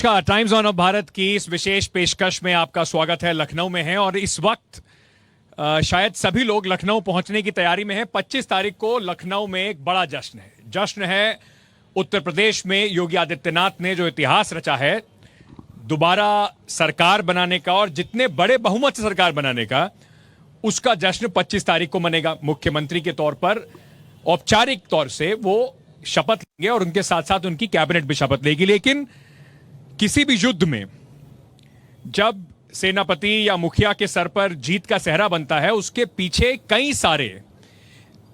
नमस्कार, times on off Bharat की इस विशेष पेशकश में आपका स्वागत है। लखनऊ में है और इस वक्त शायद सभी लोग लखनऊ पहुंचने की तैयारी में हैं। 25 तारीख को लखनऊ में एक बड़ा जश्न है उत्तर प्रदेश में योगी आदित्यनाथ ने जो इतिहास रचा है दोबारा सरकार बनाने का और जितने बड़े बहुमत से सरकार बनाने का, उसका जश्न 25 तारीख को मनेगा। मुख्यमंत्री के तौर पर औपचारिक तौर से वो शपथ लेंगे और उनके साथ साथ उनकी कैबिनेट भी शपथ लेगी। लेकिन किसी भी युद्ध में जब सेनापति या मुखिया के सर पर जीत का सेहरा बनता है, उसके पीछे कई सारे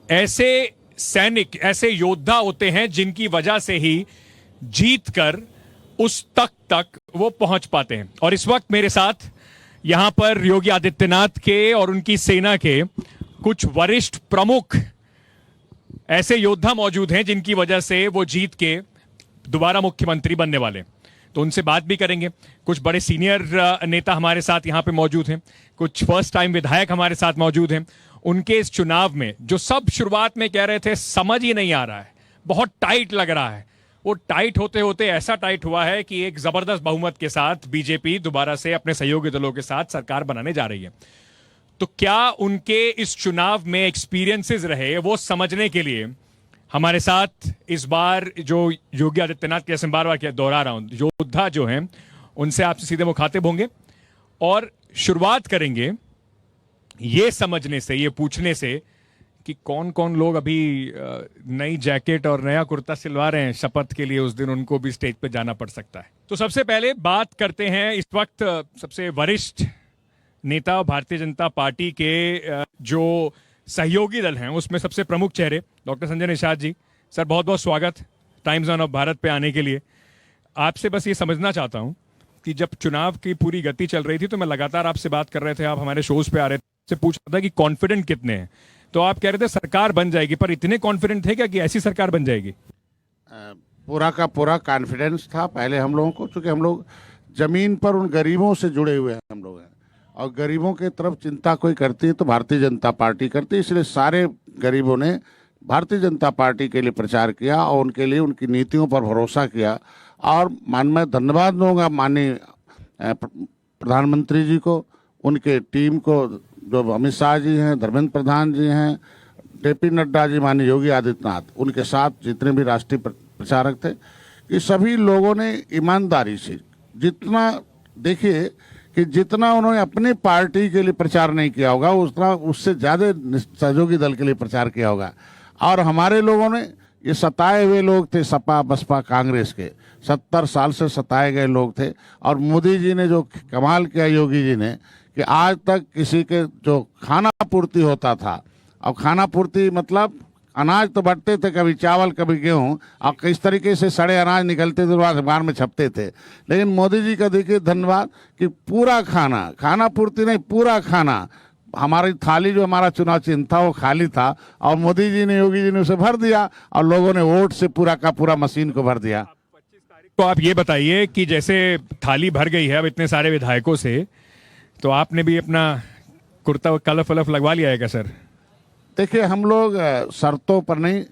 ऐसे सैनिक, ऐसे योद्धा होते हैं जिनकी वजह से ही जीत कर उस तक वो पहुंच पाते हैं। और इस वक्त मेरे साथ यहां पर योगी आदित्यनाथ के और उनकी सेना के कुछ वरिष्ठ प्रमुख ऐसे योद्धा मौजूद हैं जिनकी वजह से वो जीत के दोबारा मुख्यमंत्री बनने वाले, तो उनसे बात भी करेंगे। कुछ बड़े सीनियर नेता हमारे साथ यहां पे मौजूद हैं, कुछ फर्स्ट टाइम विधायक हमारे साथ मौजूद हैं। उनके इस चुनाव में जो सब शुरुआत में कह रहे थे समझ ही नहीं आ रहा है, बहुत टाइट लग रहा है, वो टाइट होते होते ऐसा टाइट हुआ है कि एक जबरदस्त बहुमत के साथ बीजेपी दोबारा से अपने सहयोगी दलों के साथ सरकार बनाने जा रही है। तो क्या उनके इस चुनाव में एक्सपीरियंसेस रहे, वो समझने के लिए हमारे साथ इस बार जो योगी आदित्यनाथ के, जैसे बार बार दोहरा रहा हूं, योद्धा जो हैं उनसे आपसे सीधे मुखातिब होंगे और शुरुआत करेंगे ये समझने से, ये पूछने से कि कौन कौन लोग अभी नई जैकेट और नया कुर्ता सिलवा रहे हैं शपथ के लिए, उस दिन उनको भी स्टेज पे जाना पड़ सकता है। तो सबसे पहले बात करते हैं इस वक्त सबसे वरिष्ठ नेता भारतीय जनता पार्टी के जो सहयोगी दल हैं उसमें सबसे प्रमुख चेहरे डॉक्टर संजय निषाद जी। सर, बहुत बहुत स्वागत टाइम्स ऑन ऑफ भारत पे आने के लिए। आपसे बस ये समझना चाहता हूं कि जब चुनाव की पूरी गति चल रही थी तो मैं लगातार आपसे बात कर रहे थे, आप हमारे शोज पे आ रहे थे, से पूछ रहा था कि कॉन्फिडेंट कितने हैं, तो आप कह रहे थे सरकार बन जाएगी, पर इतने कॉन्फिडेंट थे क्या कि ऐसी सरकार बन जाएगी? पूरा का पूरा कॉन्फिडेंस था पहले हम लोगों को, क्योंकि हम लोग जमीन पर उन गरीबों से जुड़े हुए हैं हम लोग हैं, और गरीबों की तरफ चिंता कोई करती है तो भारतीय जनता पार्टी करती है। इसलिए सारे गरीबों ने भारतीय जनता पार्टी के लिए प्रचार किया और उनके लिए उनकी नीतियों पर भरोसा किया। और मैं धन्यवाद दूंगा माननीय प्रधानमंत्री जी को, उनके टीम को, जो अमित शाह जी हैं, धर्मेंद्र प्रधान जी हैं, जेपी नड्डा जी, माननीय योगी आदित्यनाथ, उनके साथ जितने भी राष्ट्रीय प्रचारक थे, कि सभी लोगों ने ईमानदारी से जितना, देखिए कि जितना उन्होंने अपनी पार्टी के लिए प्रचार नहीं किया होगा उतना उससे ज़्यादा सहयोगी दल के लिए प्रचार किया होगा। और हमारे लोगों ने, ये सताए हुए लोग थे सपा बसपा कांग्रेस के, 70 साल से सताए गए लोग थे, और मोदी जी ने जो कमाल किया योगी जी ने कि आज तक किसी के जो खाना पूर्ति होता था, और खाना पूर्ति मतलब अनाज तो बंटते थे, कभी चावल कभी गेहूं, और किस तरीके से सड़े अनाज निकलते थे अखबार में छपते थे। लेकिन मोदी जी का देखिए धन्यवाद कि पूरा खाना, खाना पूर्ति नहीं, पूरा खाना, हमारी थाली जो हमारा चुनाव चिन्ह था वो खाली था, और मोदी जी ने, योगी जी ने उसे भर दिया, और लोगों ने वोट से पूरा का पूरा मशीन को भर दिया। 25 तारीख को आप ये बताइए कि जैसे थाली भर गई है अब इतने सारे विधायकों से, तो आपने भी अपना कुर्ता कलफ वलफ लगवा लिया है क्या सर? देखिए, हम लोग शर्तों पर नहीं,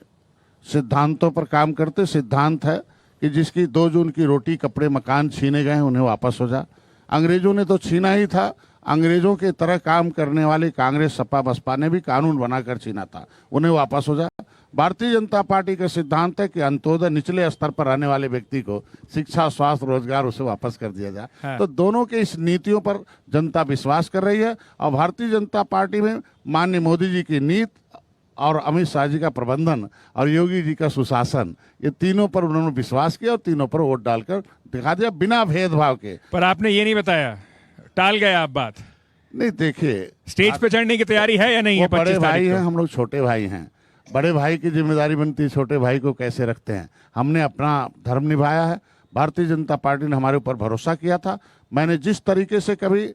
सिद्धांतों पर काम करते। सिद्धांत है कि जिसकी 2 जून की रोटी कपड़े मकान छीने गए हैं उन्हें वापस हो जा। अंग्रेजों ने तो छीना ही था, अंग्रेजों के तरह काम करने वाली कांग्रेस सपा बसपा ने भी कानून बनाकर छीना था, उन्हें वापस हो जा। भारतीय जनता पार्टी का सिद्धांत है कि अंत्योदय निचले स्तर पर रहने वाले व्यक्ति को शिक्षा, स्वास्थ्य, रोजगार उसे वापस कर दिया जाए। हाँ। तो दोनों के इस नीतियों पर जनता विश्वास कर रही है, और भारतीय जनता पार्टी में माननीय मोदी जी की नीति और अमित शाह जी का प्रबंधन और योगी जी का सुशासन, ये तीनों पर उन्होंने विश्वास किया और तीनों पर वोट डालकर दिखा दिया बिना भेदभाव के। पर आपने ये नहीं बताया, टाल गए आप बात। नहीं, देखिए, स्टेज पे चढ़ने की तैयारी है या नहीं है? वो बड़े 25 भाई तारीख हैं, को हम लोग छोटे भाई हैं। बड़े भाई की जिम्मेदारी बनती है छोटे भाई को कैसे रखते हैं। हमने अपना धर्म निभाया है, भारतीय जनता पार्टी ने हमारे ऊपर भरोसा किया था। मैंने जिस तरीके से कभी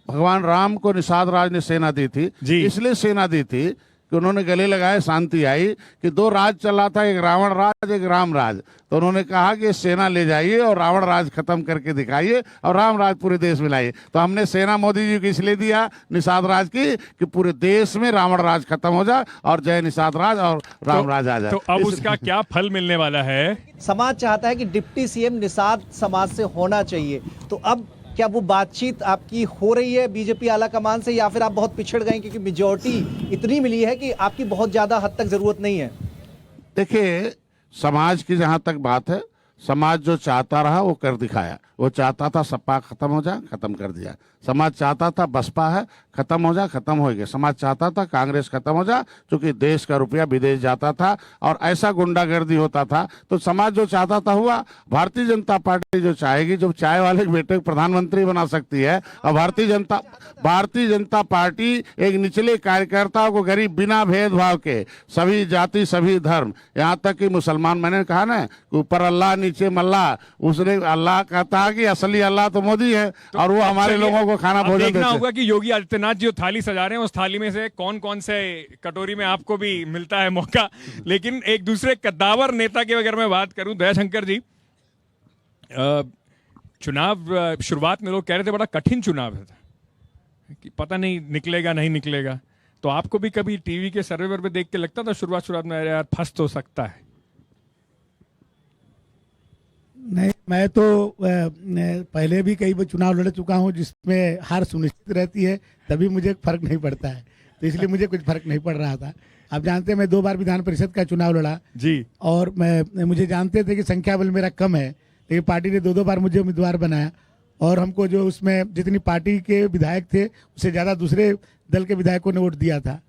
भगवान राम को निषाद राज ने सेना दी थी, जी। इसलिए सेना दी थी कि उन्होंने गले लगाए, शांति आई कि दो राज चला था, एक रावण राज एक राम राज। तो उन्होंने कहा कि सेना ले जाइए और रावण राज खत्म करके दिखाइए और राम राज पूरे देश में लाइए। तो हमने सेना मोदी जी को इसलिए दिया निषाद राज की कि पूरे देश में रावण राज खत्म हो जाए और जय निषाद राज और राम राज आ जाए। तो अब उसका क्या फल मिलने वाला है? समाज चाहता है कि डिप्टी सीएम निषाद समाज से होना चाहिए, तो अब क्या वो बातचीत आपकी हो रही है बीजेपी आला कमान से, या फिर आप बहुत पिछड़ गए क्योंकि मेजोरिटी इतनी मिली है कि आपकी बहुत ज्यादा हद तक जरूरत नहीं है? देखिए, समाज की जहां तक बात है, समाज जो चाहता रहा वो कर दिखाया। वो चाहता था सपा खत्म हो जाए, खत्म कर दिया। समाज चाहता था बसपा है खत्म हो जाए, खत्म हो गया। समाज चाहता था कांग्रेस खत्म हो जाए, क्योंकि देश का रुपया विदेश जाता था और ऐसा गुंडागर्दी होता था। तो समाज जो चाहता था हुआ। भारतीय जनता पार्टी जो चाहेगी, जो चाय वाले के बेटे को प्रधानमंत्री बना सकती है। और भारतीय जनता पार्टी एक निचले कार्यकर्ताओं को, गरीब, बिना भेदभाव के, सभी जाति सभी धर्म, यहाँ तक कि मुसलमान, मैंने कहा ना ऊपर अल्लाह नीचे मल्ला, उसने अल्लाह कहता कि असली अल्लाह तो मोदी है और वो हमारे लोगों को खाना भोजन देते। देखना होगा कि योगी आदित्यनाथ जो थाली सजा रहे हैं उस थाली में से कौन कौन से कटोरी में आपको भी मिलता है मौका। लेकिन एक दूसरे कद्दावर नेता की अगर मैं बात करूं, दयाशंकर जी, चुनाव शुरुआत में लोग कह रहे थे बड़ा कठिन चुनाव है कि पता नहीं निकलेगा नहीं निकलेगा। तो आपको भी कभी टीवी के सर्वे पे देख के लगता था शुरुआत में यार फंस तो सकता है? नहीं, मैं तो पहले भी कई बार चुनाव लड़ चुका हूं जिसमें हार सुनिश्चित रहती है, तभी मुझे फर्क नहीं पड़ता है। तो इसलिए मुझे कुछ फर्क नहीं पड़ रहा था। आप जानते हैं मैं 2 बार विधान परिषद का चुनाव लड़ा जी, और मुझे जानते थे कि संख्या बल मेरा कम है, लेकिन पार्टी ने 2 बार मुझे उम्मीदवार बनाया और हमको जो उसमें जितनी पार्टी के विधायक थे उससे ज्यादा दूसरे दल के विधायकों ने वोट दिया था।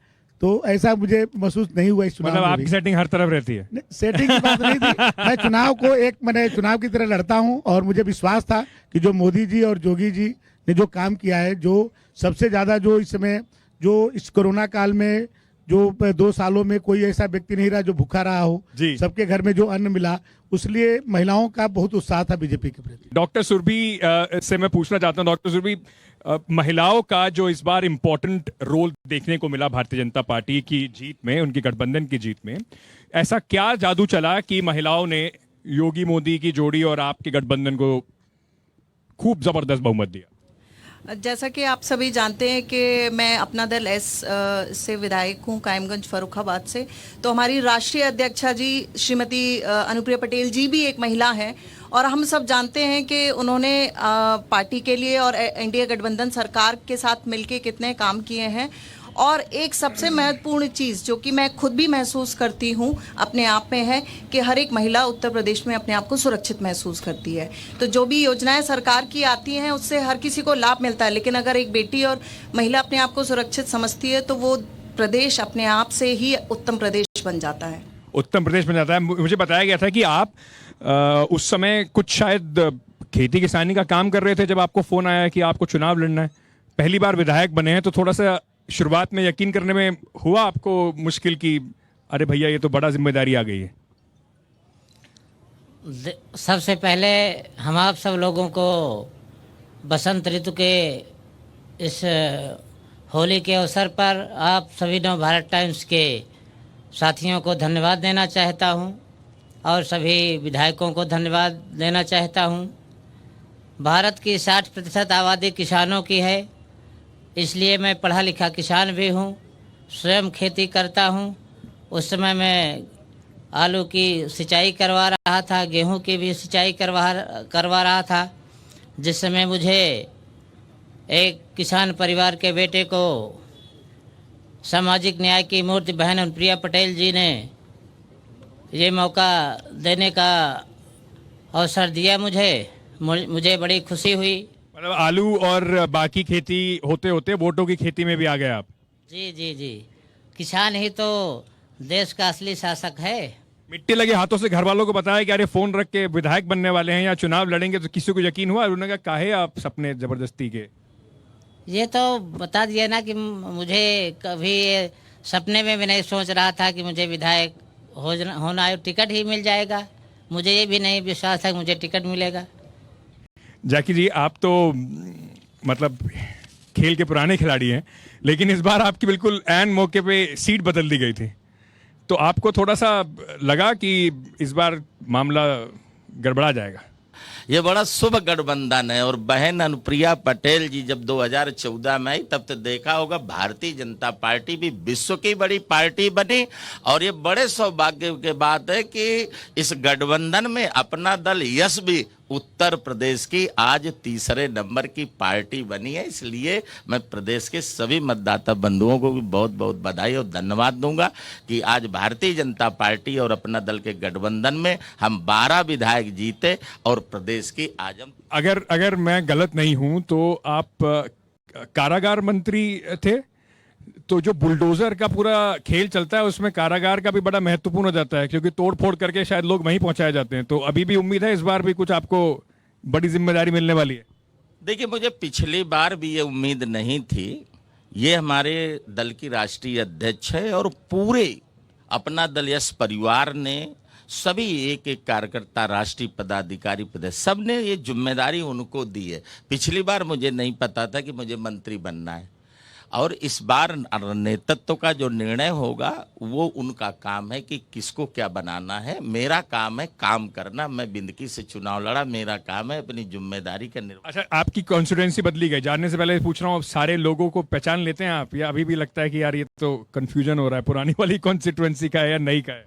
तो ऐसा मुझे महसूस नहीं हुआ इस चुनाव मतलब में आपकी भी। सेटिंग हर तरफ रहती है? सेटिंग की बात नहीं थी। मैं चुनाव को मैंने चुनाव की तरह लड़ता हूं और मुझे विश्वास था कि जो मोदी जी और जोगी जी ने जो काम किया है, जो सबसे ज्यादा जो इस समय जो इस कोरोना काल में जो 2 सालों में कोई ऐसा व्यक्ति नहीं रहा जो भूखा रहा हो, जी। सबके घर में जो अन्न मिला, उसलिए महिलाओं का बहुत उत्साह था बीजेपी के प्रति। डॉक्टर सुरभि से मैं पूछना चाहता हूं, डॉक्टर सुरभि, महिलाओं का जो इस बार इंपॉर्टेंट रोल देखने को मिला भारतीय जनता पार्टी की जीत में, उनकी गठबंधन की जीत में, ऐसा क्या जादू चला कि महिलाओं ने योगी मोदी की जोड़ी और आपके गठबंधन को खूब जबरदस्त बहुमत दिया? जैसा कि आप सभी जानते हैं कि मैं अपना दल एस से विधायक हूं, कायमगंज फर्रुखाबाद से। तो हमारी राष्ट्रीय अध्यक्षा जी श्रीमती अनुप्रिया पटेल जी भी एक महिला हैं और हम सब जानते हैं कि उन्होंने पार्टी के लिए और एनडीए गठबंधन सरकार के साथ मिलकर कितने काम किए हैं। और एक सबसे महत्वपूर्ण चीज़ जो कि मैं खुद भी महसूस करती हूँ अपने आप में है कि हर एक महिला उत्तर प्रदेश में अपने आप को सुरक्षित महसूस करती है। तो जो भी योजनाएं सरकार की आती हैं उससे हर किसी को लाभ मिलता है, लेकिन अगर एक बेटी और महिला अपने आप को सुरक्षित समझती है तो वो प्रदेश अपने आप से ही उत्तम प्रदेश बन जाता है। उत्तम प्रदेश बन जाता है। मुझे बताया गया था कि आप उस समय कुछ शायद खेती किसानी का काम कर रहे थे जब आपको फोन आया कि आपको चुनाव लड़ना है, पहली बार विधायक बने हैं, तो थोड़ा सा शुरुआत में यकीन करने में हुआ आपको मुश्किल की अरे भैया ये तो बड़ा जिम्मेदारी आ गई है? सबसे पहले हम आप सब लोगों को बसंत ऋतु के इस होली के अवसर पर आप सभी नव भारत टाइम्स के साथियों को धन्यवाद देना चाहता हूं और सभी विधायकों को धन्यवाद देना चाहता हूं। भारत की 60% आबादी किसानों की है, इसलिए मैं पढ़ा लिखा किसान भी हूँ, स्वयं खेती करता हूँ। उस समय मैं आलू की सिंचाई करवा रहा था, गेहूं की भी सिंचाई करवा रहा था, जिस समय मुझे एक किसान परिवार के बेटे को सामाजिक न्याय की मूर्ति बहन अनुप्रिया पटेल जी ने ये मौका देने का अवसर दिया। मुझे बड़ी खुशी हुई। मतलब आलू और बाकी खेती होते होते वोटों की खेती में भी आ गए आप? जी जी जी, किसान ही तो देश का असली शासक है। मिट्टी लगे हाथों से घर वालों को बताया कि अरे फोन रख के विधायक बनने वाले हैं या चुनाव लड़ेंगे, तो किसी को यकीन हुआ? उन्होंने कहा काहे आप सपने जबरदस्ती के? ये तो बता दिया ना कि मुझे कभी सपने में भी नहीं सोच रहा था कि मुझे विधायक होना है, टिकट ही मिल जाएगा। मुझे ये भी नहीं विश्वास था कि मुझे टिकट मिलेगा। जैकी जी, आप तो मतलब खेल के पुराने खिलाड़ी हैं, लेकिन इस बार आपकी बिल्कुल ऐन मौके पे सीट बदल दी गई थी, तो आपको थोड़ा सा लगा कि इस बार मामला गड़बड़ा जाएगा? ये बड़ा शुभ गठबंधन है। और बहन अनुप्रिया पटेल जी जब 2014 में आई तब तो देखा होगा भारतीय जनता पार्टी भी विश्व की बड़ी पार्टी बनी। और ये बड़े सौभाग्य की बात है कि इस गठबंधन में अपना दल यश भी उत्तर प्रदेश की आज तीसरे नंबर की पार्टी बनी है। इसलिए मैं प्रदेश के सभी मतदाता बंधुओं को भी बहुत बहुत बधाई और धन्यवाद दूंगा कि आज भारतीय जनता पार्टी और अपना दल के गठबंधन में हम 12 विधायक जीते और प्रदेश की आज हम। अगर मैं गलत नहीं हूं तो आप कारागार मंत्री थे, तो जो बुलडोजर का पूरा खेल चलता है उसमें कारागार का भी बड़ा महत्वपूर्ण हो जाता है, क्योंकि तोड़ फोड़ करके शायद लोग वहीं पहुंचाए जाते हैं। तो अभी भी उम्मीद है इस बार भी कुछ आपको बड़ी जिम्मेदारी मिलने वाली है? देखिए, मुझे पिछली बार भी ये उम्मीद नहीं थी। ये हमारे दल की राष्ट्रीय अध्यक्ष है और पूरे अपना दल यश परिवार ने सभी एक एक कार्यकर्ता, राष्ट्रीय पदाधिकारी, सबने ये जिम्मेदारी उनको दी है। पिछली बार मुझे नहीं पता था कि मुझे मंत्री बनना है, और इस बार नेतृत्व का जो निर्णय होगा वो उनका काम है कि किसको क्या बनाना है। मेरा काम है काम करना। मैं बिंदकी से चुनाव लड़ा, मेरा काम है अपनी जिम्मेदारी का निर्वहन। अच्छा, आपकी कॉन्स्टिट्यूएंसी बदली गई, जानने से पहले पूछ रहा हूँ, सारे लोगों को पहचान लेते हैं आप, या अभी भी लगता है कि यार ये तो कंफ्यूजन हो रहा है, पुरानी वाली कॉन्स्टिट्यूएंसी का है या नई का है?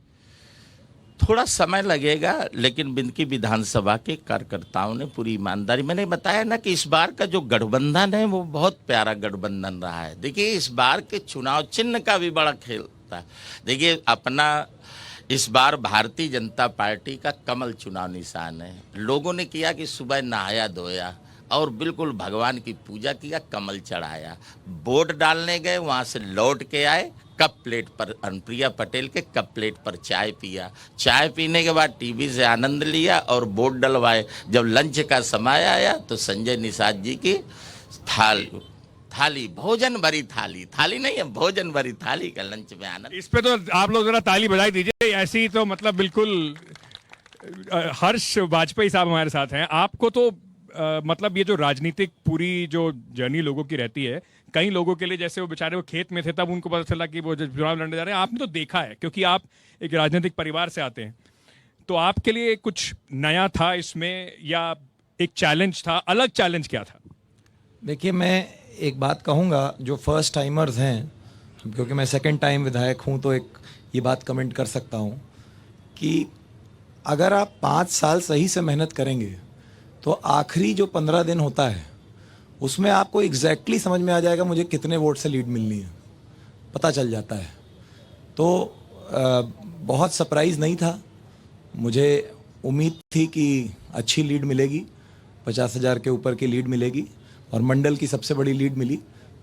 थोड़ा समय लगेगा, लेकिन बिंदकी विधानसभा के कार्यकर्ताओं ने पूरी ईमानदारी, मैंने बताया ना कि इस बार का जो गठबंधन है वो बहुत प्यारा गठबंधन रहा है। देखिए, इस बार के चुनाव चिन्ह का भी बड़ा खेल था। देखिए, अपना इस बार भारतीय जनता पार्टी का कमल चुनाव निशान है। लोगों ने किया कि सुबह नहाया धोया और बिल्कुल भगवान की पूजा किया, कमल चढ़ाया, वोट डालने गए, वहाँ से लौट के आए, कप प्लेट पर अनुप्रिया पटेल के कप प्लेट पर चाय पिया, चाय पीने के बाद टीवी से आनंद लिया और वोट डलवाए। जब लंच का समय आया तो संजय निषाद जी की थाली भोजन भरी थाली नहीं है, भोजन भरी थाली का लंच में आनंद। इस पे तो आप लोग जरा ताली बजाई दीजिए। ऐसी तो मतलब बिल्कुल हर्ष वाजपेयी साहब हमारे साथ हैं। आपको तो मतलब ये जो राजनीतिक पूरी जो जर्नी लोगों की रहती है, कई लोगों के लिए जैसे वो बेचारे वो खेत में थे तब उनको पता चला कि वो चुनाव लड़ने जा रहे हैं, आपने तो देखा है क्योंकि आप एक राजनीतिक परिवार से आते हैं, तो आपके लिए कुछ नया था इसमें या एक चैलेंज था? अलग चैलेंज क्या था? देखिए, मैं एक बात कहूँगा, जो फर्स्ट टाइमर्स हैं, क्योंकि मैं सेकंड टाइम विधायक हूँ तो एक ये बात कमेंट कर सकता हूँ कि अगर आप 5 साल सही से मेहनत करेंगे तो आखिरी जो 15 दिन होता है उसमें आपको एग्जैक्टली समझ में आ जाएगा मुझे कितने वोट से लीड मिलनी है, पता चल जाता है। तो बहुत सरप्राइज़ नहीं था, मुझे उम्मीद थी कि अच्छी लीड मिलेगी, 50,000 के ऊपर की लीड मिलेगी और मंडल की सबसे बड़ी लीड मिली,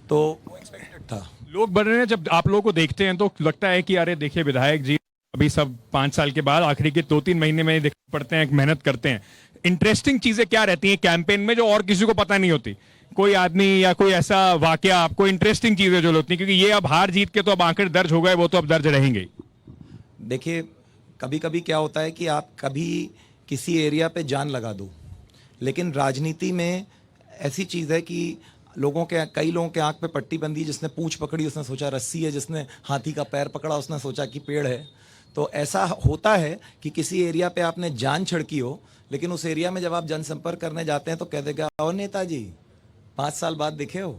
तो एक्सपेक्टेड था। लोग बढ़ रहे हैं, जब आप लोगों को देखते हैं तो लगता है कि अरे देखिए विधायक जी अभी सब 5 साल के बाद आखिरी के 2-3 महीने में दिख पड़ते हैं, मेहनत करते हैं। इंटरेस्टिंग चीजें क्या रहती हैं कैंपेन में जो और किसी को पता नहीं होती? कोई आदमी या कोई ऐसा वाकया आपको इंटरेस्टिंग चीजें जो होती हैं, क्योंकि ये अब हार जीत के तो अब आंकड़े दर्ज हो गए, वो तो अब दर्ज रहेंगे। देखिए, कभी कभी क्या होता है कि आप कभी किसी एरिया पे जान लगा दो, लेकिन राजनीति में ऐसी चीज़ है कि कई लोगों के आंख पे पट्टी बंधी, जिसने पूंछ पकड़ी उसने सोचा रस्सी है, जिसने हाथी का पैर पकड़ा उसने सोचा कि पेड़ है। तो ऐसा होता है कि किसी एरिया पे आपने जान छिड़की हो, लेकिन उस एरिया में जब आप जनसंपर्क करने जाते हैं तो कह देगा और नेताजी 5 साल बाद दिखे हो।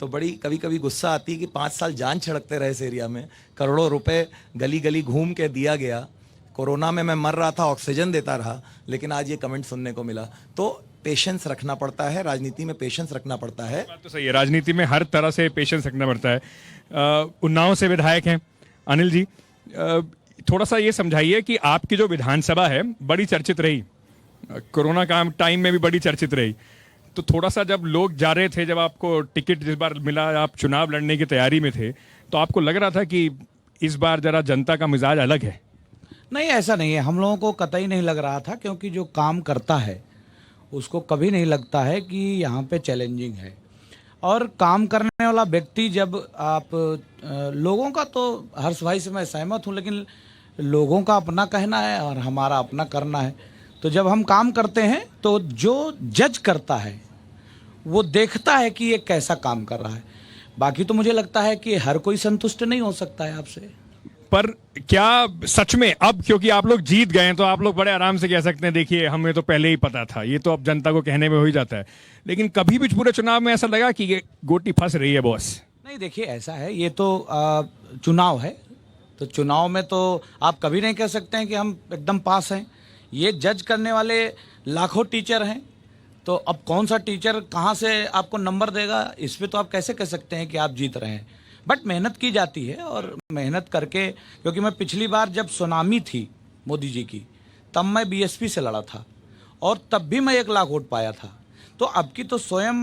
तो बड़ी कभी कभी गुस्सा आती है कि 5 साल जान छिड़कते रहे इस एरिया में, करोड़ों रुपए गली गली घूम के दिया गया, कोरोना में मैं मर रहा था, ऑक्सीजन देता रहा, लेकिन आज ये कमेंट सुनने को मिला। तो पेशेंस रखना पड़ता है, राजनीति में पेशेंस रखना पड़ता है। बात तो सही है, राजनीति में हर तरह से पेशेंस रखना पड़ता है। उन्नाव से विधायक हैं अनिल जी, थोड़ा सा ये समझाइए कि आपकी जो विधानसभा है बड़ी चर्चित रही, कोरोना का टाइम में भी बड़ी चर्चित रही, तो थोड़ा सा जब लोग जा रहे थे, जब आपको टिकट जिस बार मिला, आप चुनाव लड़ने की तैयारी में थे, तो आपको लग रहा था कि इस बार जरा जनता का मिजाज अलग है? नहीं, ऐसा नहीं है, हम लोगों को कतई नहीं लग रहा था, क्योंकि जो काम करता है उसको कभी नहीं लगता है कि यहाँ पे चैलेंजिंग है। और काम करने वाला व्यक्ति, जब आप लोगों का, तो हर्ष भाई से मैं सहमत हूँ, लेकिन लोगों का अपना कहना है और हमारा अपना करना है। तो जब हम काम करते हैं तो जो जज करता है वो देखता है कि ये कैसा काम कर रहा है। बाकी तो मुझे लगता है कि हर कोई संतुष्ट नहीं हो सकता है आपसे। पर क्या सच में अब क्योंकि आप लोग जीत गए हैं तो आप लोग बड़े आराम से कह सकते हैं देखिए हमें तो पहले ही पता था, ये तो अब जनता को कहने में हो ही जाता है, लेकिन कभी भी पूरे चुनाव में ऐसा लगा कि ये गोटी फंस रही है बॉस? नहीं, देखिए ऐसा है, ये तो चुनाव है, तो चुनाव में तो आप कभी नहीं कह सकते हैं कि हम एकदम पास हैं। ये जज करने वाले लाखों टीचर हैं, तो अब कौन सा टीचर कहाँ से आपको नंबर देगा, इस पे तो आप कैसे कह सकते हैं कि आप जीत रहे हैं। बट मेहनत की जाती है, और मेहनत करके, क्योंकि मैं पिछली बार जब सुनामी थी मोदी जी की, तब मैं बीएसपी से लड़ा था और तब भी मैं 1 लाख वोट पाया था। तो अब की तो स्वयं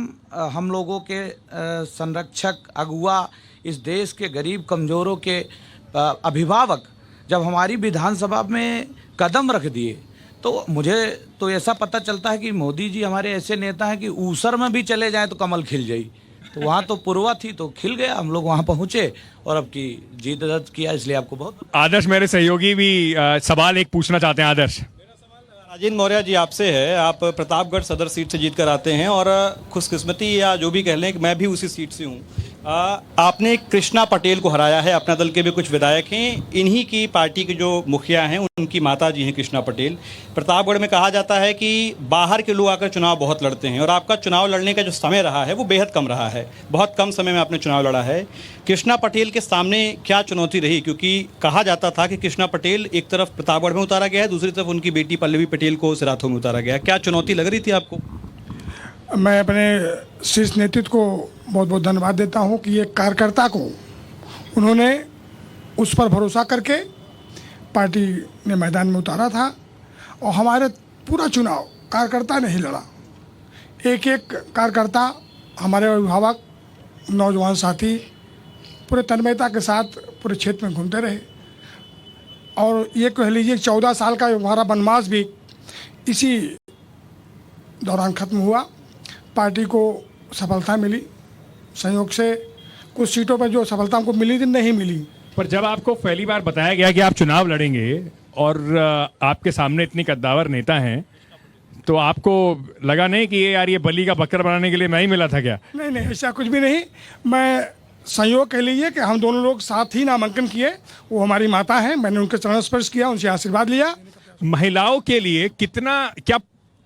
हम लोगों के संरक्षक, अगुआ, इस देश के गरीब कमज़ोरों के अभिभावक जब हमारी विधानसभा में कदम रख दिए, तो मुझे तो ऐसा पता चलता है कि मोदी जी हमारे ऐसे नेता हैं कि ऊसर में भी चले जाएं तो कमल खिल जाए। तो वहाँ तो पूर्वा थी तो खिल गया, हम लोग वहाँ पहुँचे और अब की जीत दर्ज किया, इसलिए आपको बहुत। आदर्श मेरे सहयोगी भी सवाल एक पूछना चाहते हैं। आदर्श, राजेंद्र मौर्य जी आपसे है, आप प्रतापगढ़ सदर सीट से जीत कर आते हैं और खुशकिस्मती या जो भी कह लें कि मैं भी उसी सीट से हूँ। आपने कृष्णा पटेल को हराया है, अपना दल के भी कुछ विधायक हैं, इन्हीं की पार्टी के जो मुखिया हैं उनकी माता जी हैं कृष्णा पटेल। प्रतापगढ़ में कहा जाता है कि बाहर के लोग आकर चुनाव बहुत लड़ते हैं और आपका चुनाव लड़ने का जो समय रहा है वो बेहद कम रहा है, बहुत कम समय में आपने चुनाव लड़ा है। कृष्णा पटेल के सामने क्या चुनौती रही, क्योंकि कहा जाता था कि कृष्णा पटेल एक तरफ प्रतापगढ़ में उतारा गया है, दूसरी तरफ उनकी बेटी पल्लवी पटेल को सिराथू में उतारा गया, क्या चुनौती लग रही थी आपको? मैं अपने शीर्ष नेतृत्व को बहुत बहुत धन्यवाद देता हूं कि एक कार्यकर्ता को उन्होंने उस पर भरोसा करके पार्टी ने मैदान में उतारा था और हमारे पूरा चुनाव कार्यकर्ता ने ही लड़ा। एक एक कार्यकर्ता, हमारे अभिभावक, नौजवान साथी पूरे तन्मयता के साथ पूरे क्षेत्र में घूमते रहे और ये कह लीजिए 14 साल का हमारा वनवास भी इसी दौरान खत्म हुआ। पार्टी को सफलता मिली, संयोग से कुछ सीटों पर जो सफलता हमको मिली थी नहीं मिली। पर जब आपको पहली बार बताया गया कि आप चुनाव लड़ेंगे और आपके सामने इतनी कद्दावर नेता हैं, तो आपको लगा नहीं कि ये यार ये बलि का बकरा बनाने के लिए मैं ही मिला था क्या? नहीं नहीं, ऐसा कुछ भी नहीं। मैं संयोग कह लीजिए कि हम दोनों लोग साथ ही नामांकन किए, वो हमारी माता हैं, मैंने उनके चरण स्पर्श किया, उनसे आशीर्वाद लिया। महिलाओं के लिए कितना, क्या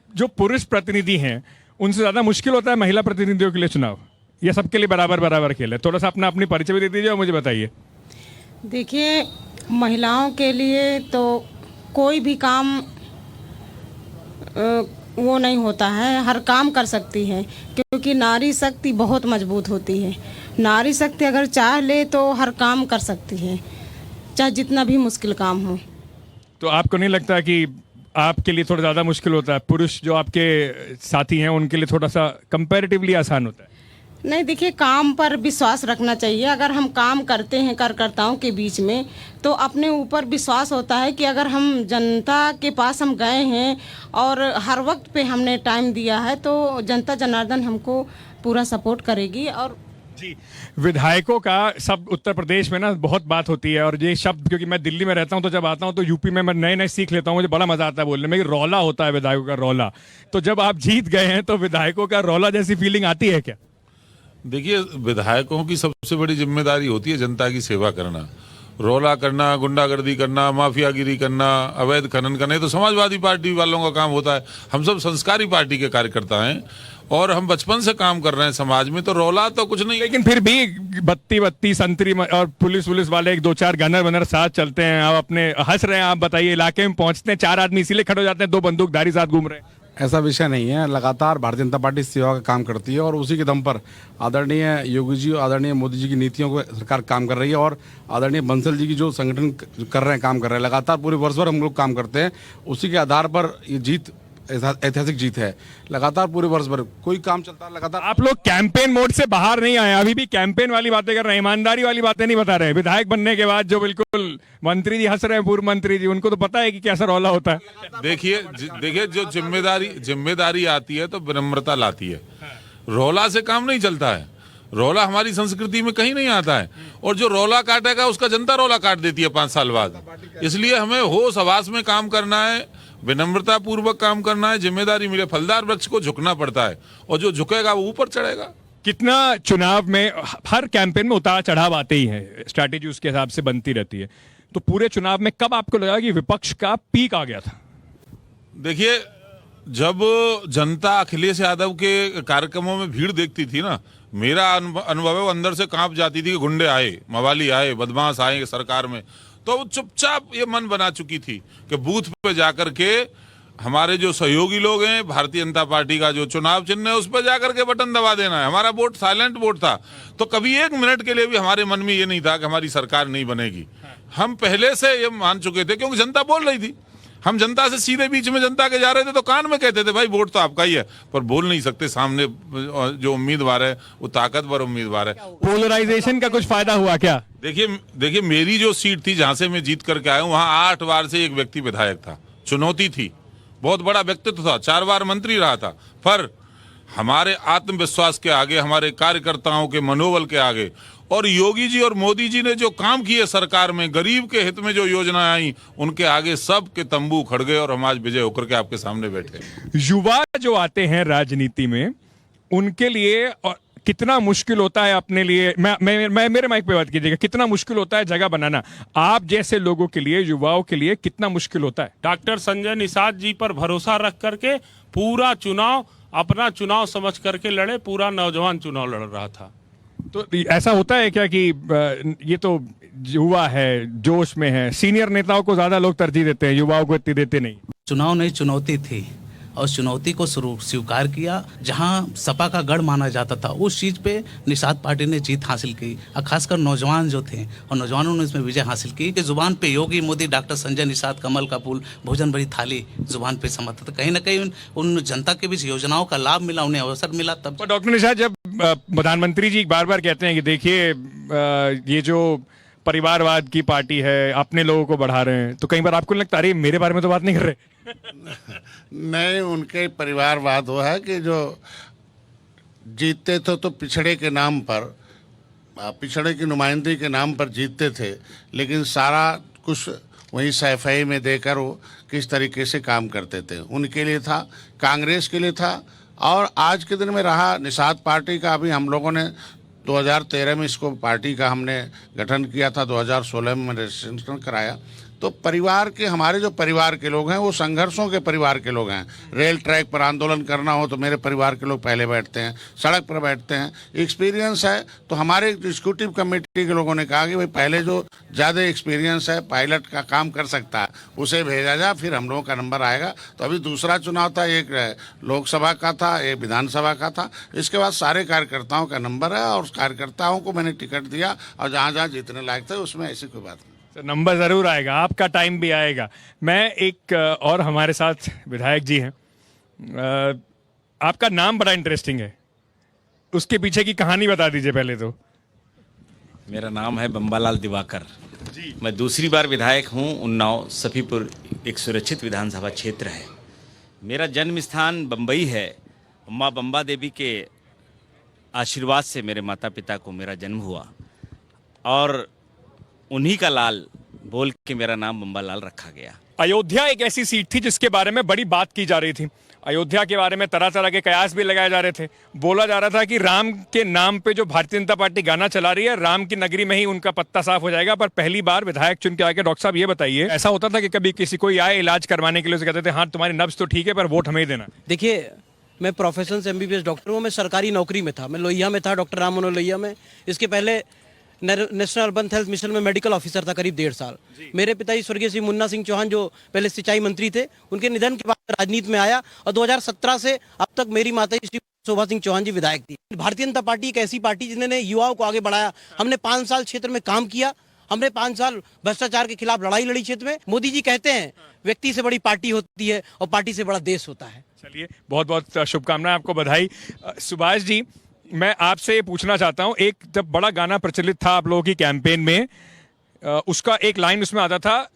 जो पुरुष प्रतिनिधि हैं उनसे ज्यादा मुश्किल होता है महिला प्रतिनिधियों के लिए चुनाव, या सबके लिए बराबर बराबर खेल है? थोड़ा सा अपनी परिचय भी दे दीजिए और मुझे बताइए। देखिए, महिलाओं के लिए तो कोई भी काम वो नहीं होता है, हर काम कर सकती है, क्योंकि नारी शक्ति बहुत मजबूत होती है। नारी शक्ति अगर चाह ले तो हर काम कर सकती है, चाहे जितना भी मुश्किल काम हो। तो आपको नहीं लगता कि आपके लिए थोड़ा ज़्यादा मुश्किल होता है, पुरुष जो आपके साथी हैं उनके लिए थोड़ा सा कंपैरेटिवली आसान होता है? नहीं, देखिए, काम पर विश्वास रखना चाहिए। अगर हम काम करते हैं कार्यकर्ताओं के बीच में तो अपने ऊपर विश्वास होता है कि अगर हम जनता के पास हम गए हैं और हर वक्त पे हमने टाइम दिया है तो जनता जनार्दन हमको पूरा सपोर्ट करेगी। और जी, विधायकों का सब उत्तर प्रदेश में ना बहुत बात होती है, और ये शब्द क्योंकि मैं दिल्ली में रहता हूं तो जब आता हूं तो यूपी में मैं नए नए सीख लेता हूं, मुझे बड़ा मजा आता है बोलने में। रौला होता है विधायकों का, रौला। तो जब आप जीत गए हैं तो विधायकों का रौला जैसी फीलिंग आती है क्या? देखिए, विधायकों की सबसे बड़ी जिम्मेदारी होती है जनता की सेवा करना। रौला करना, गुंडागर्दी करना, माफियागिरी करना, अवैध खनन करना, ये तो समाजवादी पार्टी वालों का काम होता है। हम सब संस्कारी पार्टी के कार्यकर्ता हैं और हम बचपन से काम कर रहे हैं समाज में, तो रौला तो कुछ नहीं। लेकिन फिर भी बत्ती संतरी और पुलिस वाले 1-2-4 गनर वनर साथ चलते हैं। आप अपने हंस रहे हैं, आप बताइए, इलाके में पहुंचते हैं 4 आदमी इसीलिए खड़े हो जाते हैं, 2 बंदूकधारी साथ घूम रहे हैं? ऐसा विषय नहीं है। लगातार भारतीय जनता पार्टी सेवा का काम करती है और उसी के दम पर आदरणीय योगी जी, आदरणीय मोदी जी की नीतियों को सरकार काम कर रही है और आदरणीय बंसल जी की जो संगठन कर रहे हैं, काम कर रहे हैं, लगातार पूरे वर्ष भर हम लोग काम करते हैं। उसी के आधार पर ये जीत ऐतिहासिक जीत है। लगातार पूरे वर्ष भर कोई काम चलता है लगातार। आप लोग कैंपेन मोड से बाहर नहीं आए, अभी भी कैंपेन वाली बातें कर रहे हैं, ईमानदारी वाली बातें नहीं बता रहे। विधायक बनने के बाद जो बिल्कुल मंत्री जी हंस रहे हैं, पूर्व मंत्री जी, उनको तो पता है कि कैसा रौला होता है। देखिए जो जिम्मेदारी आती है तो विनम्रता लाती है। रौला से काम नहीं चलता है, रौला हमारी संस्कृति में कहीं नहीं आता है, और जो रौला काटेगा उसका जनता रौला काट देती है 5 साल बाद। इसलिए हमें होश हवास में काम करना है, विनम्रता पूर्वक काम करना है, जिम्मेदारी मिले। फलदार वृक्ष को झुकना पड़ता है और जो झुकेगा वो ऊपर चढ़ेगा। कितना चुनाव में हर कैंपेन में उतार चढ़ाव आते ही हैं, स्ट्रैटेजी उसके हिसाब से बनती रहती है, तो पूरे चुनाव में कब आपको लगा कि विपक्ष का पीक आ गया था? देखिए, जब जनता अखिलेश यादव के कार्यक्रमों में भीड़ देखती थी ना, मेरा अनुभव है वो अंदर से कांप जाती थी कि गुंडे आए, मवाली आए, बदमाश आए सरकार में। तो वो चुपचाप ये मन बना चुकी थी कि बूथ पे जाकर के हमारे जो सहयोगी लोग हैं, भारतीय जनता पार्टी का जो चुनाव चिन्ह है उस पर जाकर के बटन दबा देना है। हमारा वोट साइलेंट वोट था, तो कभी एक मिनट के लिए भी हमारे मन में ये नहीं था कि हमारी सरकार नहीं बनेगी। हम पहले से ये मान चुके थे, क्योंकि जनता बोल रही थी। हम जनता से सीधे बीच में जनता के जा रहे थे तो कान में कहते थे भाई वोट तो आपका ही है, पर बोल नहीं सकते। सामने जो उम्मीदवार है वो ताकतवर उम्मीदवार है। पोलराइजेशन का कुछ फायदा हुआ क्या? देखिए मेरी जो सीट थी जहां से मैं जीत करके आया हूं, वहां 8 बार से एक व्यक्ति विधायक था। चुनौती थी, बहुत बड़ा व्यक्तित्व था, 4 बार मंत्री रहा था। पर हमारे आत्मविश्वास के आगे, हमारे कार्यकर्ताओं के मनोबल के आगे, और योगी जी और मोदी जी ने जो काम किए सरकार में, गरीब के हित में जो योजनाएं आई, उनके आगे सब के तंबू खड़ गए और हम आज विजय होकर के आपके सामने बैठे। युवा जो आते हैं राजनीति में, उनके लिए और कितना मुश्किल होता है अपने लिए, मैं मेरे माइक पे बात कीजिएगा, कितना मुश्किल होता है जगह बनाना आप जैसे लोगों के लिए, युवाओं के लिए कितना मुश्किल होता है? डॉक्टर संजय निषाद जी पर भरोसा रख करके पूरा चुनाव अपना चुनाव समझ करके लड़े, पूरा नौजवान चुनाव लड़ रहा था। तो ऐसा होता है क्या कि ये तो युवा है, जोश में है, सीनियर नेताओं को ज्यादा लोग तरजीह देते हैं, युवाओं को इतनी देते नहीं? चुनाव नहीं, चुनौती थी और उस चुनौती को स्वीकार किया। जहां सपा का गढ़ माना जाता था उस चीज़ पे निषाद पार्टी ने जीत हासिल की, और खासकर नौजवान जो थे और नौजवानों ने इसमें विजय हासिल की। कि जुबान पे योगी, मोदी, डॉक्टर संजय निषाद, कमल का फूल, भोजन भरी थाली जुबान पे समझता था। कहीं ना कहीं उन जनता के बीच योजनाओं का लाभ मिला, उन्हें अवसर मिला। तब डॉक्टर निषाद, जब प्रधानमंत्री जी बार बार कहते हैं कि देखिए ये जो परिवारवाद की पार्टी है, अपने लोगों को बढ़ा रहे हैं, तो कई बार आपको लगता है अरे मेरे बारे में तो बात नहीं कर रहे? नहीं, उनके परिवारवाद वो है कि जो जीतते थे तो पिछड़े के नाम पर, पिछड़े की नुमाइंदगी के नाम पर जीतते थे, लेकिन सारा कुछ वही सफाई में देकर वो किस तरीके से काम करते थे, उनके लिए था, कांग्रेस के लिए था। और आज के दिन में रहा निषाद पार्टी का, अभी हम लोगों ने 2013 में इसको पार्टी का हमने गठन किया था, 2016 में रजिस्ट्रेशन कराया। तो परिवार के, हमारे जो परिवार के लोग हैं वो संघर्षों के परिवार के लोग हैं। रेल ट्रैक पर आंदोलन करना हो तो मेरे परिवार के लोग पहले बैठते हैं, सड़क पर बैठते हैं, एक्सपीरियंस है। तो हमारे एग्जीक्यूटिव कमेटी के लोगों ने कहा कि भाई पहले जो ज़्यादा एक्सपीरियंस है, पायलट का काम कर सकता है, उसे भेजा जाए, फिर हम लोगों का नंबर आएगा। तो अभी दूसरा चुनाव था, एक लोकसभा का था, एक विधानसभा का था। इसके बाद सारे कार्यकर्ताओं का नंबर है और कार्यकर्ताओं को मैंने टिकट दिया, और जहाँ जहाँ जीतने लायक थे उसमें ऐसी कोई बात नहीं। तो नंबर जरूर आएगा, आपका टाइम भी आएगा। मैं एक और हमारे साथ विधायक जी हैं, आपका नाम बड़ा इंटरेस्टिंग है, उसके पीछे की कहानी बता दीजिए पहले तो। मेरा नाम है बम्बालाल दिवाकर जी। मैं दूसरी बार विधायक हूं। उन्नाव सफीपुर एक सुरक्षित विधानसभा क्षेत्र है। मेरा जन्म स्थान बम्बई है। माँ बम्बा देवी के आशीर्वाद से मेरे माता पिता को मेरा जन्म हुआ, और उन्हीं का लाल बोल के मेरा नाम बम्बालाल रखा गया। अयोध्या एक ऐसी सीट थी जिसके बारे में बड़ी बात की जा रही थी। अयोध्या के बारे में तरह तरह के कयास भी लगाए जा रहे थे। बोला जा रहा था कि राम के नाम पे जो भारतीय जनता पार्टी गाना चला रही है, राम की नगरी में ही उनका पत्ता साफ हो जाएगा। पर पहली बार विधायक चुन के आके डॉक्टर साहब ये बताइए, ऐसा होता था कि कभी किसी कोई आए इलाज करवाने के लिए, कहते थे हाँ तुम्हारी नब्ज तो ठीक है पर वोट हमें ही देना? देखिए, मैं प्रोफेशनल से MBBS डॉक्टर हूँ। मैं सरकारी नौकरी में था, मैं लोहिया में था, डॉक्टर राम मनोहर लोहिया में। इसके पहले नेशनल अर्बन हेल्थ मिशन में मेडिकल ऑफिसर था करीब 1.5 साल। मेरे पिताजी स्वर्गीय श्री मुन्ना सिंह चौहान जो पहले सिंचाई मंत्री थे, उनके निधन के बाद राजनीति में आया, और 2017 से अब तक मेरी माताजी श्री शोभा सिंह चौहान जी विधायक थी। भारतीय जनता पार्टी एक ऐसी पार्टी जिन्होंने युवाओं को आगे बढ़ाया। हमने 5 साल क्षेत्र में काम किया, हमने 5 साल भ्रष्टाचार के खिलाफ लड़ाई लड़ी क्षेत्र में। मोदी जी कहते हैं व्यक्ति से बड़ी पार्टी होती है और पार्टी से बड़ा देश होता है। चलिए, बहुत बहुत शुभकामनाएं, आपको बधाई। सुभाष जी, मैं आपसे ये पूछना चाहता हूं, एक जब बड़ा गाना प्रचलित था आप लोगों की कैंपेन में, उसका एक लाइन उसमें आता था,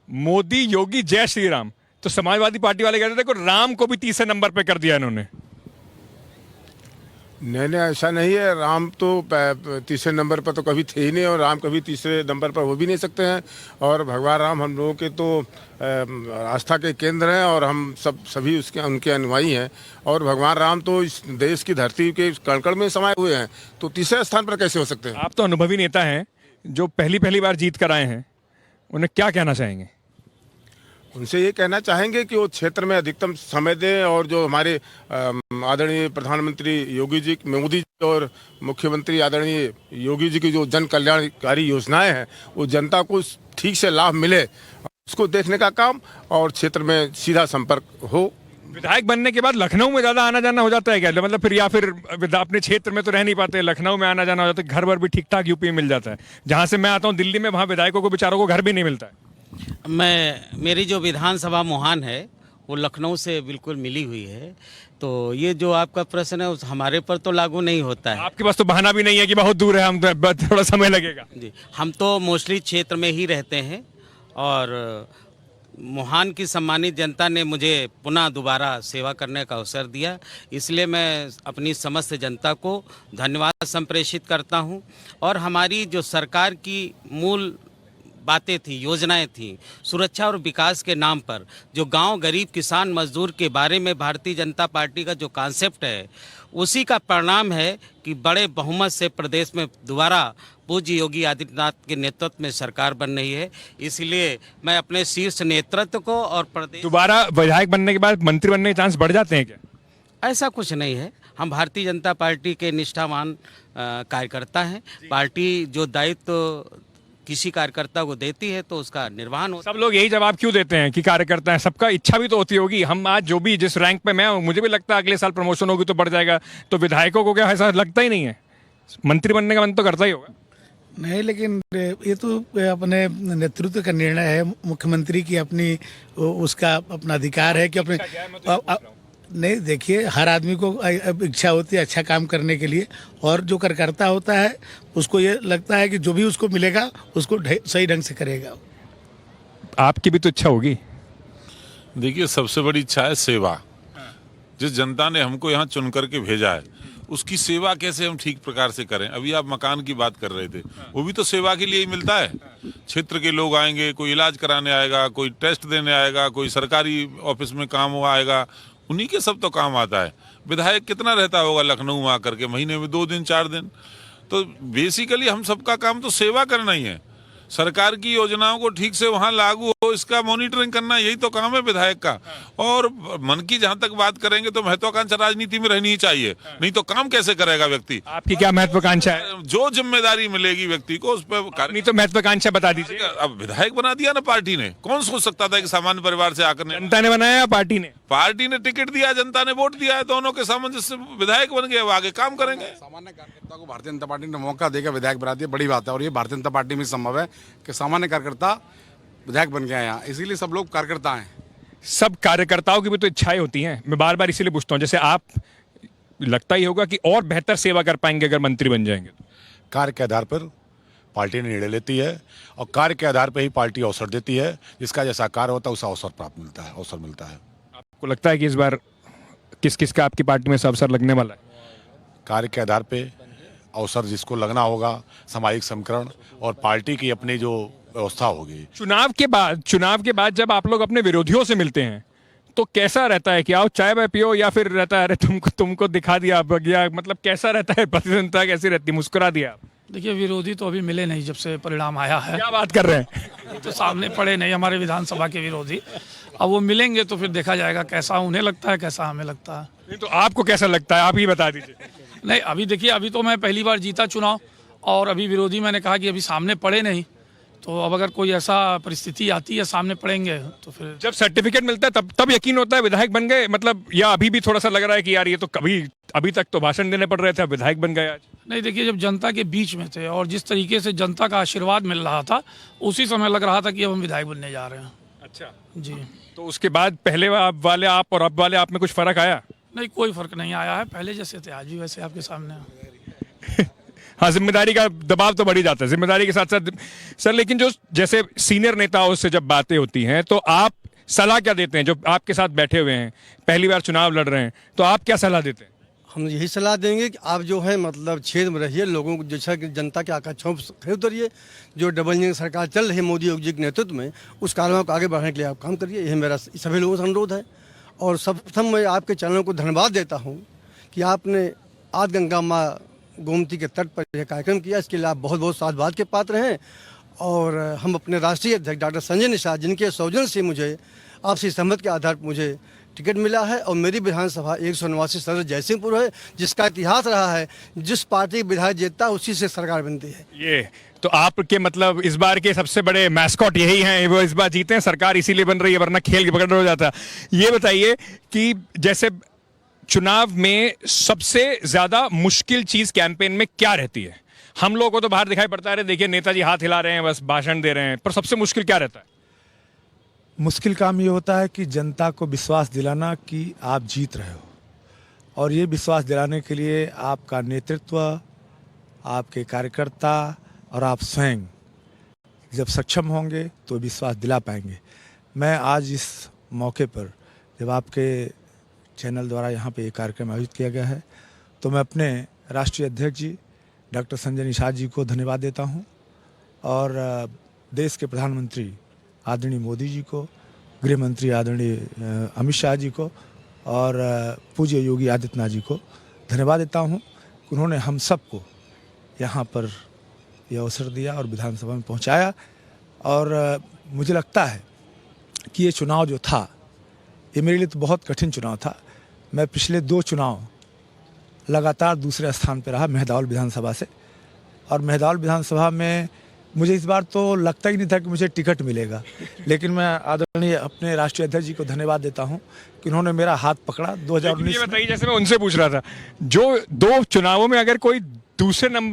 मोदी योगी जय श्री राम। तो समाजवादी पार्टी वाले कहते थे कि राम को भी 30 नंबर पे कर दिया इन्होंने। नहीं ऐसा नहीं है। राम तो तीसरे नंबर पर तो कभी थे ही नहीं, और राम कभी तीसरे नंबर पर हो भी नहीं सकते हैं। और भगवान राम हम लोगों के तो आस्था के केंद्र हैं, और हम सभी उनके अनुयायी हैं। और भगवान राम तो इस देश की धरती के कण-कण में समाये हुए हैं, तो तीसरे स्थान पर कैसे हो सकते हैं? आप तो अनुभवी नेता हैं जो पहली बार जीत कर आए हैं, उन्हें क्या कहना चाहेंगे? उनसे ये कहना चाहेंगे कि वो क्षेत्र में अधिकतम समय दें, और जो हमारे आदरणीय प्रधानमंत्री योगी जी, मोदी जी और मुख्यमंत्री आदरणीय योगी जी की जो जन कल्याणकारी योजनाएं हैं, वो जनता को ठीक से लाभ मिले, उसको देखने का काम, और क्षेत्र में सीधा संपर्क हो। विधायक बनने के बाद लखनऊ में ज्यादा आना जाना हो जाता है क्या? मतलब फिर या फिर अपने क्षेत्र में तो रह नहीं पाते, लखनऊ में आना जाना हो जाता है, घर वर भी ठीक ठाक यूपी में मिल जाता है। जहां से मैं आता हूँ दिल्ली में, वहां विधायकों को बेचारों को घर भी नहीं मिलता है। मेरी जो विधानसभा मुहान है वो लखनऊ से बिल्कुल मिली हुई है, तो ये जो आपका प्रश्न है उस हमारे पर तो लागू नहीं होता है। आपके पास तो बहाना भी नहीं है कि बहुत दूर है, हम तो थोड़ा समय लगेगा। जी, हम तो मोस्टली क्षेत्र में ही रहते हैं, और मुहान की सम्मानित जनता ने मुझे पुनः दोबारा सेवा करने का अवसर दिया, इसलिए मैं अपनी समस्त जनता को धन्यवाद संप्रेषित करता हूं। और हमारी जो सरकार की मूल बातें थी, योजनाएं थी, सुरक्षा और विकास के नाम पर जो गांव, गरीब, किसान, मजदूर के बारे में भारतीय जनता पार्टी का जो कॉन्सेप्ट है, उसी का परिणाम है कि बड़े बहुमत से प्रदेश में दोबारा पूज्य योगी आदित्यनाथ के नेतृत्व में सरकार बन रही है। इसलिए मैं अपने शीर्ष नेतृत्व को और प्रदेश दोबारा विधायक बनने के बाद मंत्री बनने के चांस बढ़ जाते हैं क्या? ऐसा कुछ नहीं है। हम भारतीय जनता पार्टी के निष्ठावान कार्यकर्ता हैं। पार्टी जो दायित्व किसी कार्यकर्ता को देती है तो उसका निर्वहन होता है। सब लोग यही जवाब क्यों देते हैं कि कार्यकर्ता है? सबका इच्छा भी तो होती होगी। हम आज जो भी जिस रैंक पे मैं हूं, मुझे भी लगता है अगले साल प्रमोशन होगी तो बढ़ जाएगा, तो विधायकों को क्या ऐसा लगता ही नहीं है? मंत्री बनने का मन तो करता ही होगा। नहीं, लेकिन ये तो अपने नेतृत्व का निर्णय है, मुख्यमंत्री की अपनी उसका अपना अधिकार है कि अपने नहीं, देखिए हर आदमी को इच्छा होती है अच्छा काम करने के लिए, और जो कार्यकर्ता होता है उसको ये लगता है कि जो भी उसको मिलेगा उसको सही ढंग से करेगा। आपकी भी तो इच्छा होगी। देखिए, सबसे बड़ी इच्छा है सेवा। जिस जनता ने हमको यहाँ चुन करके भेजा है, उसकी सेवा कैसे हम ठीक प्रकार से करें। अभी आप मकान की बात कर रहे थे, वो भी तो सेवा के लिए ही मिलता है। क्षेत्र के लोग आएंगे, कोई इलाज कराने आएगा, कोई टेस्ट देने आएगा, कोई सरकारी ऑफिस में काम हुआ आएगा, उन्हीं के सब तो काम आता है। विधायक कितना रहता होगा लखनऊ में आकर के? महीने में 2 दिन 4 दिन। तो बेसिकली हम सबका काम तो सेवा करना ही है। सरकार की योजनाओं को ठीक से वहां लागू हो, इसका मॉनिटरिंग करना, यही तो काम है विधायक का। और मन की जहां तक बात करेंगे तो महत्वाकांक्षा राजनीति में रहनी ही चाहिए, नहीं तो काम कैसे करेगा व्यक्ति? आपकी क्या महत्वाकांक्षा है? जो जिम्मेदारी मिलेगी व्यक्ति को उस पर। नहीं तो महत्वाकांक्षा बता दीजिए। अब विधायक बना दिया ना पार्टी ने, कौन सोच सकता था कि सामान्य परिवार से आकर? जनता ने बनाया या पार्टी ने? पार्टी ने टिकट दिया, जनता ने वोट दिया है, दोनों के सामंजस्य से विधायक बन गए, अब आगे काम करेंगे। सामान्य कार्यकर्ता को भारतीय जनता पार्टी ने मौका देकर विधायक बना दिया, बड़ी बात है। और ये भारतीय जनता पार्टी में संभव है कि सामान्य कार्यकर्ता विधायक बन गया यहाँ, इसीलिए सब लोग कार्यकर्ता हैं। सब कार्यकर्ताओं की भी तो इच्छाएं होती हैं। मैं बार बार इसीलिए पूछता हूँ, जैसे आप लगता ही होगा कि और बेहतर सेवा कर पाएंगे अगर मंत्री बन जाएंगे। कार्य के आधार पर पार्टी निर्णय लेती है, और कार्य के आधार पर ही पार्टी अवसर देती है। जिसका जैसा कार्य होता है उसे अवसर मिलता है। आपको लगता है कि इस बार किस किस का आपकी पार्टी में से अवसर लगने वाला है? कार्य के आधार पे अवसर जिसको लगना होगा, सामाजिक समीकरण और पार्टी की अपनी जो व्यवस्था होगी। चुनाव के बाद जब आप लोग अपने विरोधियों से मिलते हैं तो कैसा रहता है कि आओ चाय वाय पियो, या फिर रहता है अरे तुमको दिखा दिया या मतलब कैसा रहता है? प्रतिद्वंदिता कैसी रहती है? मुस्कुरा दिया? देखिए, विरोधी तो अभी मिले नहीं जब से परिणाम आया है। क्या बात कर रहे हैं? तो सामने पड़े नहीं हमारे विधानसभा के विरोधी। अब वो मिलेंगे तो फिर देखा जाएगा कैसा उन्हें लगता है, कैसा हमें लगता है। नहीं तो आपको कैसा लगता है, आप ही बता दीजिए। नहीं, अभी देखिए, अभी तो मैं पहली बार जीता चुनाव, और अभी विरोधी मैंने कहा कि अभी सामने पड़े नहीं, तो अब अगर कोई ऐसा परिस्थिति आती है सामने पड़ेंगे तो फिर जब सर्टिफिकेट मिलता है तब यकीन होता है विधायक बन गए, मतलब या अभी भी थोड़ा सा लग रहा है कि यार ये तो अभी तक तो भाषण देने पड़ रहे थे, विधायक बन गए आज? नहीं, देखिए, जब जनता के बीच में थे और जिस तरीके से जनता का आशीर्वाद मिल रहा था, उसी समय लग रहा था कि अब हम विधायक बनने जा रहे हैं। अच्छा जी। तो उसके बाद पहले वाले आप और अब वाले आप में कुछ फर्क आया? नहीं, कोई फर्क नहीं आया है, पहले जैसे थे आज भी वैसे आपके सामने। हाँ, जिम्मेदारी का दबाव तो बढ़ ही जाता है, जिम्मेदारी के साथ साथ सर। लेकिन जो जैसे सीनियर नेताओं से जब बातें होती हैं तो आप सलाह क्या देते हैं? जो आपके साथ बैठे हुए हैं, पहली बार चुनाव लड़ रहे हैं, तो आप क्या सलाह देते हैं? हम यही सलाह देंगे कि आप जो है मतलब क्षेत्र में रहिए, लोगों को जैसा कि जनता के आकांक्षाओं पर उतरिए। जो डबल इंजन सरकार चल रही है मोदी योगी जी के नेतृत्व में, उस कार्यक्रम को आगे बढ़ाने के लिए आप काम करिए। यह मेरा सभी लोगों से अनुरोध है। और सर्वप्रथम मैं आपके चैनल को धन्यवाद देता हूँ कि आपने आदि गंगा माँ गोमती के तट पर यह कार्यक्रम किया। इसके लिए आप बहुत बहुत साधुवाद के पात्र हैं। और हम अपने राष्ट्रीय अध्यक्ष डॉक्टर संजय निषाद, जिनके सौजन्य से मुझे आपसी सहमत के आधार पर मुझे टिकट मिला है, और मेरी विधानसभा 189 सदर जयसिंहपुर है, जिसका इतिहास रहा है जिस पार्टी के विधायक जीतता है उसी से सरकार बनती है। ये तो आपके मतलब इस बार के सबसे बड़े मैस्कॉट यही हैं, वो इस बार जीते हैं, सरकार इसीलिए बन रही है, वरना खेल के पकड़ हो जाता। ये बताइए कि जैसे चुनाव में सबसे ज्यादा मुश्किल चीज कैंपेन में क्या रहती है? हम लोगों को तो बाहर दिखाई पड़ता है, देखिए नेताजी हाथ हिला रहे हैं, बस भाषण दे रहे हैं, पर सबसे मुश्किल क्या रहता है? मुश्किल काम ये होता है कि जनता को विश्वास दिलाना कि आप जीत रहे हो, और ये विश्वास दिलाने के लिए आपका नेतृत्व, आपके कार्यकर्ता और आप स्वयं जब सक्षम होंगे तो विश्वास दिला पाएंगे। मैं आज इस मौके पर जब आपके चैनल द्वारा यहाँ पे एक कार्यक्रम आयोजित किया गया है, तो मैं अपने राष्ट्रीय अध्यक्ष जी डॉक्टर संजय निषाद जी को धन्यवाद देता हूँ, और देश के प्रधानमंत्री आदरणीय मोदी जी को, गृह मंत्री आदरणीय अमित शाह जी को, और पूज्य योगी आदित्यनाथ जी को धन्यवाद देता हूँ कि उन्होंने हम सबको यहाँ पर यह अवसर दिया और विधानसभा में पहुँचाया। और मुझे लगता है कि ये चुनाव जो था, ये मेरे लिए तो बहुत कठिन चुनाव था। मैं पिछले 2 चुनाव लगातार दूसरे स्थान पर रहा मेहदौल विधानसभा से, और मेहदौल विधानसभा में मुझे इस बार तो लगता ही नहीं था कि मुझे टिकट मिलेगा, लेकिन मैं आदरणीय अपने राष्ट्रीय अध्यक्ष जी को धन्यवाद देता हूं कि उन्होंने मेरा हाथ पकड़ा 2019 ये बताइए, जैसे मैं उनसे पूछ रहा था, जो 2 चुनावों में अगर कोई दूसरे नंबर